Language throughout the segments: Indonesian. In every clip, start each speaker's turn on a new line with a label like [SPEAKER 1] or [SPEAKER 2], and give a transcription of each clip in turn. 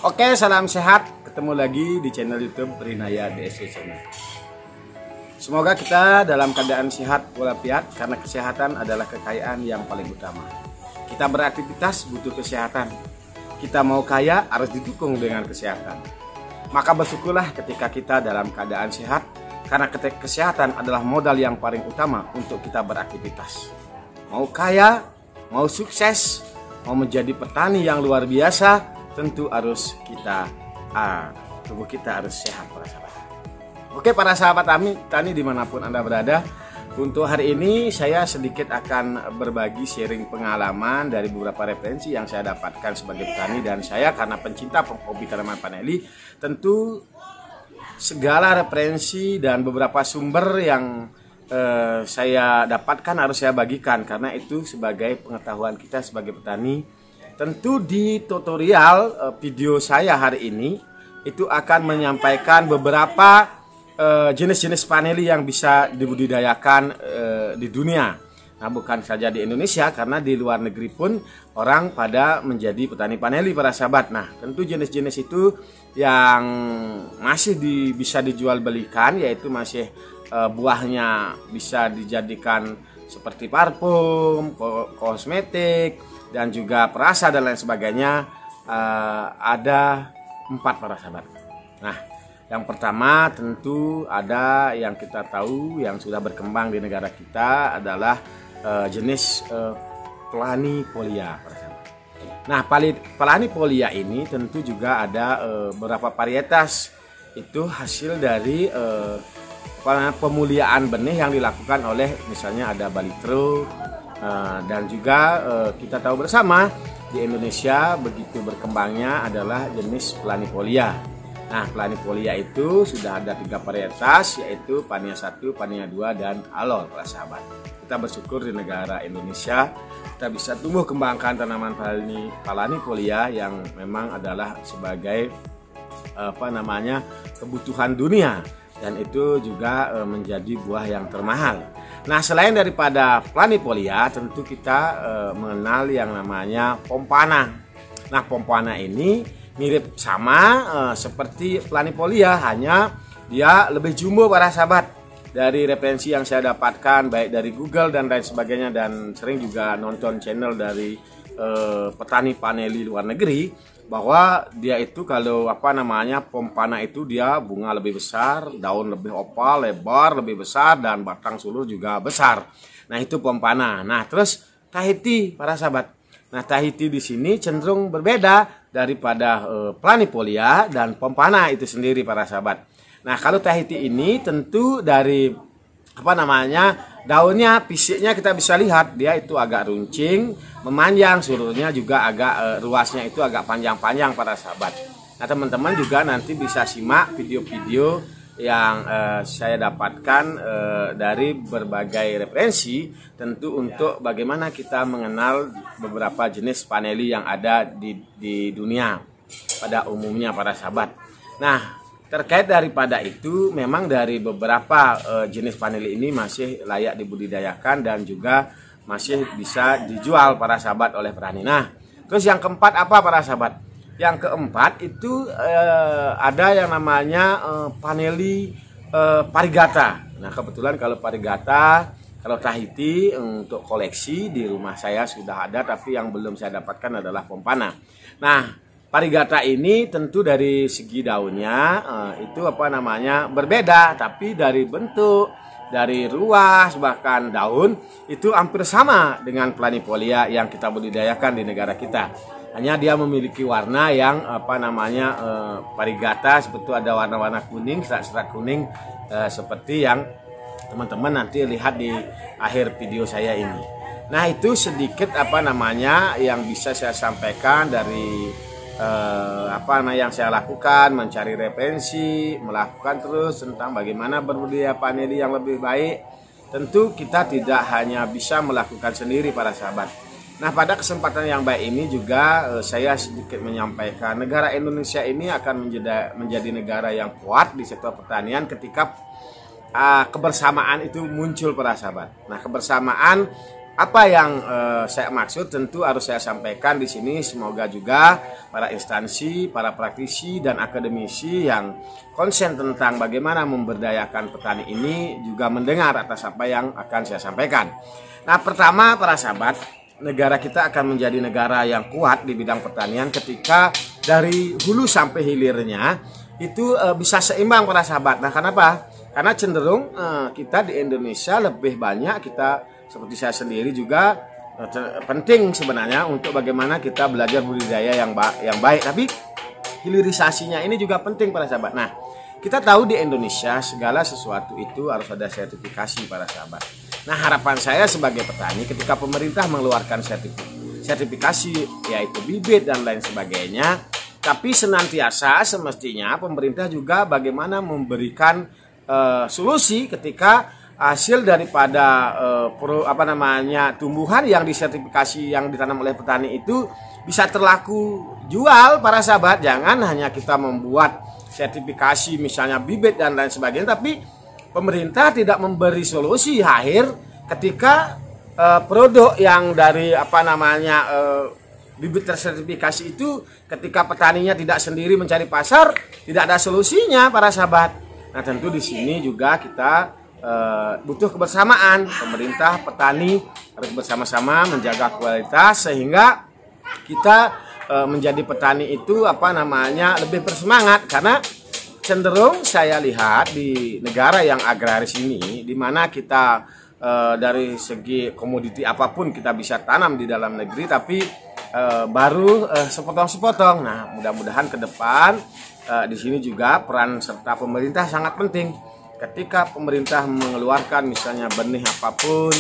[SPEAKER 1] Oke, salam sehat. Ketemu lagi di channel YouTube Rinaya DSW Channel. Semoga kita dalam keadaan sehat walafiat, karena kesehatan adalah kekayaan yang paling utama. Kita beraktivitas butuh kesehatan. Kita mau kaya harus didukung dengan kesehatan. Maka bersyukurlah ketika kita dalam keadaan sehat, karena kesehatan adalah modal yang paling utama untuk kita beraktivitas. Mau kaya, mau sukses, mau menjadi petani yang luar biasa, tentu harus tubuh kita harus sehat, para sahabat. Oke, para sahabat tani dimanapun Anda berada, untuk hari ini saya sedikit akan berbagi sharing pengalaman dari beberapa referensi yang saya dapatkan sebagai petani, dan saya karena pencinta hobi tanaman paneli, tentu segala referensi dan beberapa sumber yang saya dapatkan harus saya bagikan, karena itu sebagai pengetahuan kita sebagai petani. Tentu di tutorial video saya hari ini itu akan menyampaikan beberapa jenis-jenis paneli yang bisa dibudidayakan di dunia. Nah, bukan saja di Indonesia, karena di luar negeri pun orang pada menjadi petani paneli, para sahabat. Nah, tentu jenis-jenis itu yang masih bisa dijual belikan, yaitu masih buahnya bisa dijadikan seperti parfum, kosmetik, dan juga perasa dan lain sebagainya. Ada 4, para sahabat. Nah, yang pertama tentu ada yang kita tahu yang sudah berkembang di negara kita adalah jenis planifolia, para sahabat. Nah, planifolia ini tentu juga ada beberapa varietas. Itu hasil dari pemuliaan benih yang dilakukan oleh, misalnya ada Balitro, dan juga kita tahu bersama di Indonesia begitu berkembangnya adalah jenis planifolia. Nah, planifolia itu sudah ada 3 varietas, yaitu Pania 1, Pania 2, dan Alor, para sahabat. Kita bersyukur di negara Indonesia kita bisa tumbuh kembangkan tanaman planifolia yang memang adalah sebagai kebutuhan dunia, dan itu juga menjadi buah yang termahal. Nah, selain daripada planifolia, tentu kita mengenal yang namanya pompana. Nah, pompana ini mirip sama seperti planifolia, hanya dia lebih jumbo, para sahabat. Dari referensi yang saya dapatkan baik dari Google dan lain sebagainya, dan sering juga nonton channel dari petani paneli luar negeri, bahwa dia itu kalau pompana itu dia bunga lebih besar, daun lebih oval, lebar, lebih besar, dan batang sulur juga besar. Nah, itu pompana. Nah, terus Tahiti, para sahabat. Nah, Tahiti di sini cenderung berbeda daripada planifolia dan pompana itu sendiri, para sahabat. Nah, kalau Tahiti ini tentu dari daunnya, fisiknya kita bisa lihat dia itu agak runcing, memanjang, sulurnya juga agak ruasnya itu agak panjang-panjang, para sahabat. Nah, teman-teman juga nanti bisa simak video-video yang saya dapatkan dari berbagai referensi, tentu untuk bagaimana kita mengenal beberapa jenis paneli yang ada di dunia pada umumnya, para sahabat. Nah, terkait daripada itu, memang dari beberapa jenis paneli ini masih layak dibudidayakan dan juga masih bisa dijual, para sahabat, oleh petani. Nah, terus yang keempat apa, para sahabat? Yang keempat itu ada yang namanya paneli parigata. Nah, kebetulan kalau parigata, kalau Tahiti untuk koleksi di rumah saya sudah ada, tapi yang belum saya dapatkan adalah pompana. Nah, parigata ini tentu dari segi daunnya itu berbeda, tapi dari bentuk, dari ruas, bahkan daun itu hampir sama dengan planifolia yang kita budidayakan di negara kita. Hanya dia memiliki warna yang parigata seperti ada warna-warna kuning, serat-serat kuning, seperti yang teman-teman nanti lihat di akhir video saya ini. Nah, itu sedikit yang bisa saya sampaikan dari yang saya lakukan, mencari referensi, melakukan terus tentang bagaimana berbudidaya paneli yang lebih baik. Tentu kita tidak hanya bisa melakukan sendiri, para sahabat. Nah, pada kesempatan yang baik ini juga saya sedikit menyampaikan negara Indonesia ini akan menjadi negara yang kuat di sektor pertanian ketika kebersamaan itu muncul, para sahabat. Nah, kebersamaan Apa yang saya maksud tentu harus saya sampaikan di sini. Semoga juga para instansi, para praktisi dan akademisi yang konsen tentang bagaimana memberdayakan petani ini juga mendengar atas apa yang akan saya sampaikan. Nah, pertama para sahabat, negara kita akan menjadi negara yang kuat di bidang pertanian ketika dari hulu sampai hilirnya itu bisa seimbang para sahabat. Nah, kenapa? Karena cenderung kita di Indonesia lebih banyak kita, seperti saya sendiri juga penting sebenarnya untuk bagaimana kita belajar budidaya yang baik. Tapi hilirisasinya ini juga penting para sahabat. Nah, kita tahu di Indonesia segala sesuatu itu harus ada sertifikasi para sahabat. Nah, harapan saya sebagai petani ketika pemerintah mengeluarkan sertifikasi yaitu bibit dan lain sebagainya, tapi senantiasa semestinya pemerintah juga bagaimana memberikan solusi ketika hasil daripada tumbuhan yang disertifikasi yang ditanam oleh petani itu bisa terlaku jual para sahabat. Jangan hanya kita membuat sertifikasi misalnya bibit dan lain sebagainya, tapi pemerintah tidak memberi solusi akhir ketika produk yang dari bibit tersertifikasi itu ketika petaninya tidak sendiri mencari pasar, tidak ada solusinya para sahabat. Nah, tentu di sini juga kita butuh kebersamaan pemerintah, petani harus bersama-sama menjaga kualitas sehingga kita menjadi petani itu lebih bersemangat. Karena cenderung saya lihat di negara yang agraris ini, di mana kita dari segi komoditi apapun kita bisa tanam di dalam negeri, tapi baru sepotong-sepotong. Nah, mudah-mudahan ke depan di sini juga peran serta pemerintah sangat penting. Ketika pemerintah mengeluarkan misalnya benih apapun,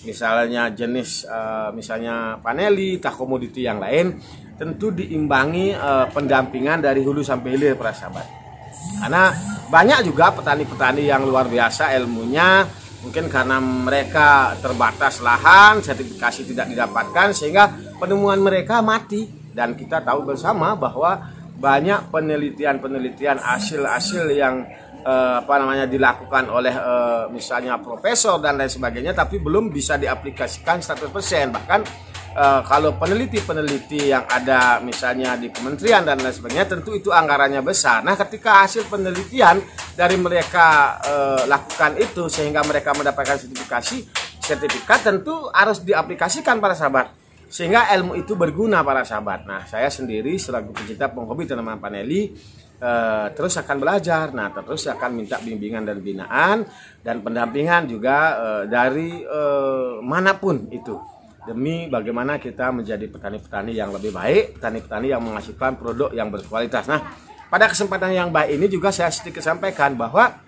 [SPEAKER 1] misalnya jenis misalnya paneli, tah komoditi yang lain, tentu diimbangi pendampingan dari hulu sampai hilir para sahabat. Karena banyak juga petani-petani yang luar biasa ilmunya, mungkin karena mereka terbatas lahan, sertifikasi tidak didapatkan sehingga penemuan mereka mati. Dan kita tahu bersama bahwa banyak penelitian hasil-hasil yang dilakukan oleh misalnya profesor dan lain sebagainya, tapi belum bisa diaplikasikan 100%. Bahkan kalau peneliti-peneliti yang ada misalnya di kementerian dan lain sebagainya, tentu itu anggarannya besar. Nah, ketika hasil penelitian dari mereka lakukan itu sehingga mereka mendapatkan sertifikat tentu harus diaplikasikan para sahabat, sehingga ilmu itu berguna para sahabat. Nah, saya sendiri selaku pecinta penghobi tanaman paneli terus akan belajar. Nah, terus akan minta bimbingan dan binaan dan pendampingan juga dari manapun itu, demi bagaimana kita menjadi petani-petani yang lebih baik, petani-petani yang menghasilkan produk yang berkualitas. Nah, pada kesempatan yang baik ini juga saya sedikit sampaikan bahwa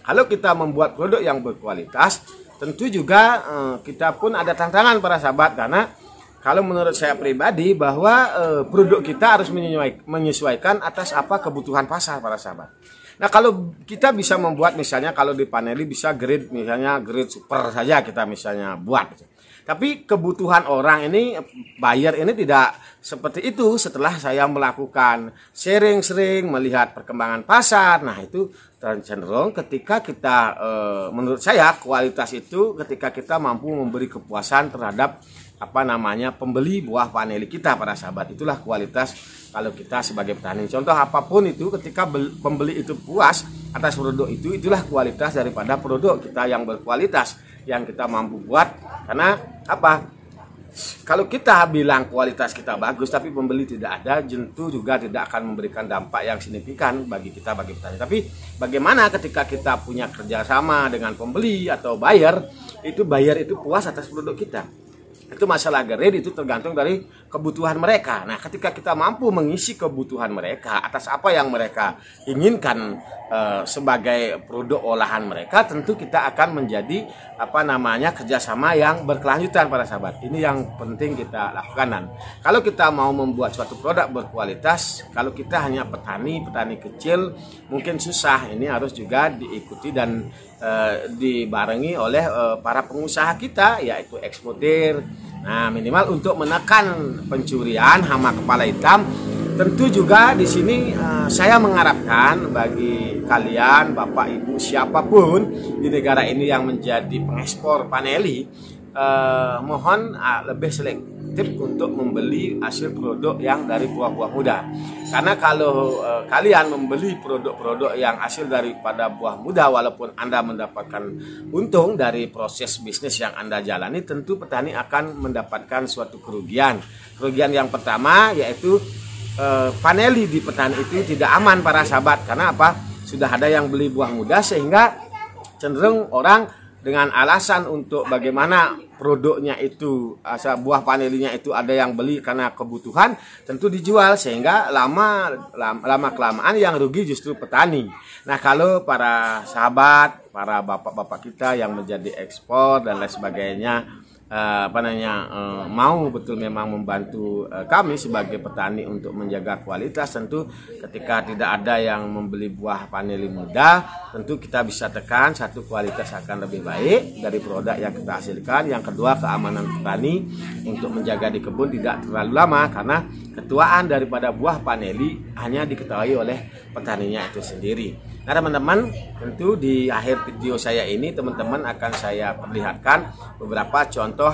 [SPEAKER 1] kalau kita membuat produk yang berkualitas, tentu juga kita pun ada tantangan para sahabat. Karena kalau menurut saya pribadi bahwa produk kita harus menyesuaikan atas apa kebutuhan pasar para sahabat. Nah, kalau kita bisa membuat misalnya kalau di paneli bisa grade misalnya grade super saja kita misalnya buat. Tapi kebutuhan orang ini, buyer ini tidak seperti itu. Setelah saya melakukan sering-sering melihat perkembangan pasar, nah itu cenderung ketika kita menurut saya kualitas itu ketika kita mampu memberi kepuasan terhadap pembeli buah paneli kita para sahabat, itulah kualitas kalau kita sebagai petani. Contoh apapun itu, ketika pembeli itu puas atas produk itu, itulah kualitas daripada produk kita yang berkualitas yang kita mampu buat. Karena kalau kita bilang kualitas kita bagus tapi pembeli tidak ada, tentu juga tidak akan memberikan dampak yang signifikan bagi kita, bagi petani. Tapi bagaimana ketika kita punya kerjasama dengan pembeli atau buyer itu puas atas produk kita. Itu masalah grade itu tergantung dari kebutuhan mereka. Nah, ketika kita mampu mengisi kebutuhan mereka atas apa yang mereka inginkan sebagai produk olahan mereka, tentu kita akan menjadi kerjasama yang berkelanjutan para sahabat. Ini yang penting kita lakukan. Dan kalau kita mau membuat suatu produk berkualitas, kalau kita hanya petani kecil mungkin susah. Ini harus juga diikuti dan dibarengi oleh para pengusaha kita, yaitu eksportir. Nah, minimal untuk menekan pencurian hama kepala hitam. Tentu juga di sini saya mengharapkan bagi kalian, Bapak Ibu, siapapun di negara ini yang menjadi pengekspor paneli, mohon lebih selektif untuk membeli hasil produk yang dari buah-buah muda. Karena kalau kalian membeli produk-produk yang hasil daripada buah muda, walaupun Anda mendapatkan untung dari proses bisnis yang Anda jalani, tentu petani akan mendapatkan suatu kerugian. Kerugian yang pertama yaitu paneli di petani itu tidak aman para sahabat. Karena apa? Sudah ada yang beli buah muda sehingga cenderung orang dengan alasan untuk bagaimana produknya itu, buah panelinya itu ada yang beli karena kebutuhan, tentu dijual sehingga lama kelamaan yang rugi justru petani. Nah, kalau para sahabat, para bapak-bapak kita yang menjadi ekspor dan lain sebagainya, mau betul memang membantu kami sebagai petani untuk menjaga kualitas, tentu ketika tidak ada yang membeli buah paneli muda, tentu kita bisa tekan satu, kualitas akan lebih baik dari produk yang kita hasilkan. Yang kedua, keamanan petani untuk menjaga di kebun tidak terlalu lama, karena ketuaan daripada buah paneli hanya diketahui oleh petaninya itu sendiri. Nah teman-teman, tentu di akhir video saya ini teman-teman akan saya perlihatkan beberapa contoh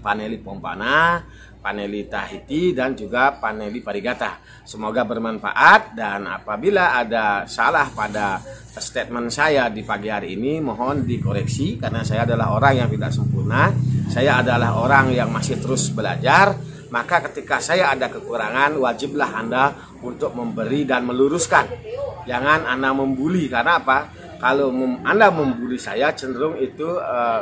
[SPEAKER 1] paneli Pompana, paneli Tahiti, dan juga paneli Varigata. Semoga bermanfaat, dan apabila ada salah pada statement saya di pagi hari ini, mohon dikoreksi karena saya adalah orang yang tidak sempurna. Saya adalah orang yang masih terus belajar. Maka ketika saya ada kekurangan, wajiblah Anda untuk memberi dan meluruskan. Jangan Anda membuli, karena apa? Kalau Anda membuli saya, cenderung itu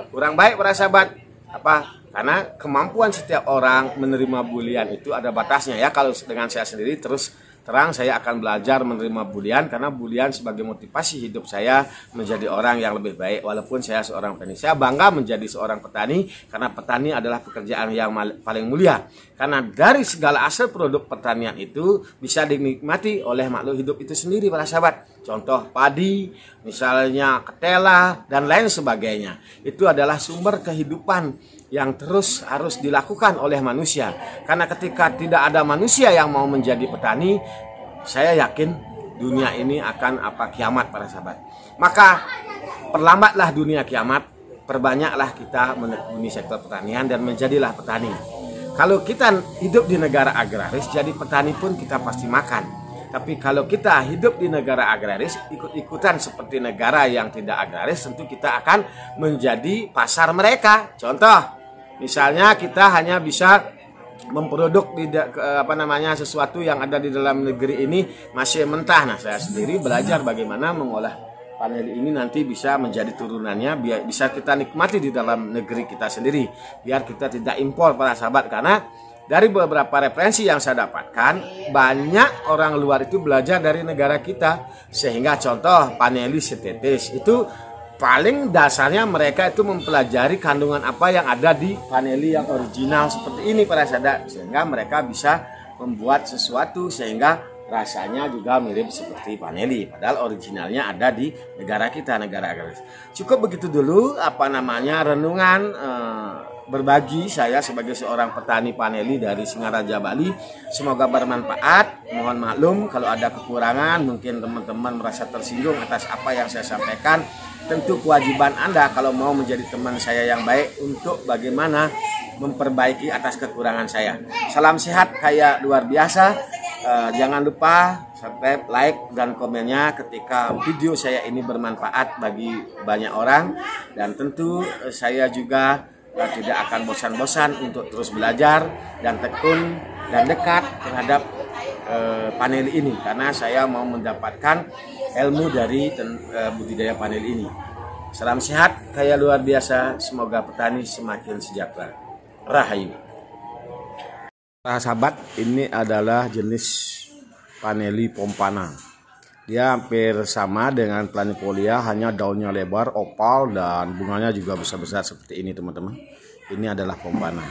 [SPEAKER 1] kurang baik para sahabat. Apa? Karena kemampuan setiap orang menerima bulian itu ada batasnya ya. Kalau dengan saya sendiri terus terang, saya akan belajar menerima bulian, karena bulian sebagai motivasi hidup saya menjadi orang yang lebih baik. Walaupun saya seorang petani, saya bangga menjadi seorang petani, karena petani adalah pekerjaan yang paling mulia. Karena dari segala hasil produk pertanian itu bisa dinikmati oleh makhluk hidup itu sendiri para sahabat. Contoh padi, misalnya ketela, dan lain sebagainya. Itu adalah sumber kehidupan yang terus harus dilakukan oleh manusia. Karena ketika tidak ada manusia yang mau menjadi petani, saya yakin dunia ini akan kiamat para sahabat. Maka perlambatlah dunia kiamat, perbanyaklah kita menekuni sektor pertanian dan menjadilah petani. Kalau kita hidup di negara agraris, jadi petani pun kita pasti makan. Tapi kalau kita hidup di negara agraris, ikut-ikutan seperti negara yang tidak agraris, tentu kita akan menjadi pasar mereka. Contoh, misalnya kita hanya bisa memproduk sesuatu yang ada di dalam negeri ini masih mentah. Nah, saya sendiri belajar bagaimana mengolah paneli ini nanti bisa menjadi turunannya, biar bisa kita nikmati di dalam negeri kita sendiri, biar kita tidak impor para sahabat. Karena dari beberapa referensi yang saya dapatkan, banyak orang luar itu belajar dari negara kita. Sehingga contoh paneli sintetis itu paling dasarnya mereka itu mempelajari kandungan apa yang ada di paneli yang original seperti ini para sahabat, sehingga mereka bisa membuat sesuatu sehingga rasanya juga mirip seperti paneli, padahal originalnya ada di negara kita, negara agraris. Cukup begitu dulu renungan berbagi saya sebagai seorang petani paneli dari Singaraja, Bali. Semoga bermanfaat. Mohon maklum kalau ada kekurangan, mungkin teman-teman merasa tersinggung atas apa yang saya sampaikan. Tentu kewajiban Anda kalau mau menjadi teman saya yang baik untuk bagaimana memperbaiki atas kekurangan saya. Salam sehat kayak luar biasa. Jangan lupa subscribe, like, dan komennya ketika video saya ini bermanfaat bagi banyak orang. Dan tentu saya juga tidak akan bosan-bosan untuk terus belajar dan tekun dan dekat terhadap panel ini, karena saya mau mendapatkan ilmu dari budidaya panel ini. Salam sehat kaya luar biasa, semoga petani semakin sejahtera. Rahayu. Para sahabat, ini adalah jenis paneli Pompana. Dia hampir sama dengan planifolia, hanya daunnya lebar, opal, dan bunganya juga besar-besar seperti ini teman-teman. Ini adalah Pompana.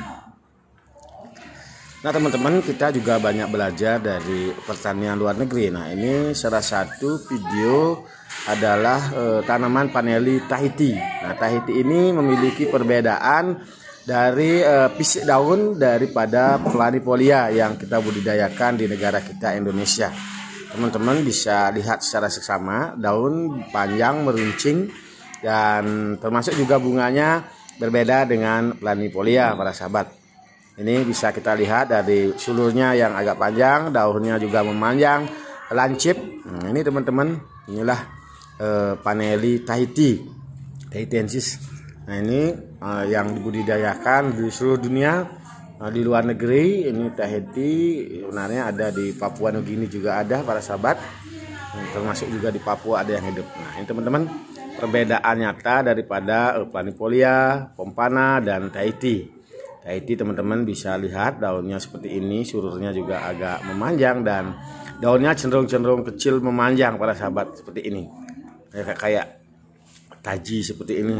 [SPEAKER 1] Nah teman-teman, kita juga banyak belajar dari pertanian luar negeri. Nah ini salah satu video adalah tanaman paneli Tahiti. Nah Tahiti ini memiliki perbedaan dari fisik daun daripada planifolia yang kita budidayakan di negara kita Indonesia. Teman-teman bisa lihat secara seksama, daun panjang meruncing, dan termasuk juga bunganya berbeda dengan planifolia para sahabat. Ini bisa kita lihat dari sulurnya yang agak panjang, daunnya juga memanjang, lancip. Ini teman-teman, inilah Panelli tahitiensis. Nah ini yang dibudidayakan di seluruh dunia, di luar negeri. Ini Tahiti sebenarnya ada di Papua Nugini juga ada para sahabat, termasuk juga di Papua ada yang hidup. Nah ini teman-teman, perbedaan nyata daripada planifolia, pompana, dan Tahiti. Tahiti teman-teman bisa lihat daunnya seperti ini, sulurnya juga agak memanjang dan daunnya cenderung kecil memanjang para sahabat seperti ini. Kayak taji seperti ini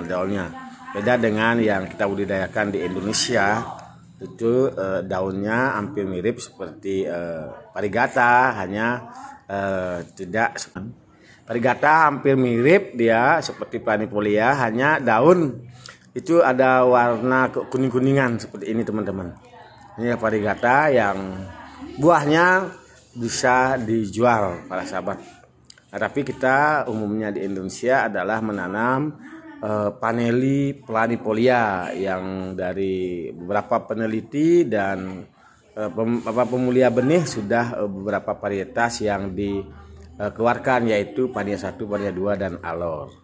[SPEAKER 1] daunnya. Beda dengan yang kita budidayakan di Indonesia, itu daunnya hampir mirip seperti parigata, hanya tidak. Parigata hampir mirip dia seperti planifolia, hanya daun itu ada warna kuning-kuningan seperti ini teman-teman. Ini parigata yang buahnya bisa dijual para sahabat. Nah, tapi kita umumnya di Indonesia adalah menanam Panelli planifolia yang dari beberapa peneliti dan pemulia benih sudah beberapa varietas yang dikeluarkan, yaitu Pania 1, Pania 2, dan Alor.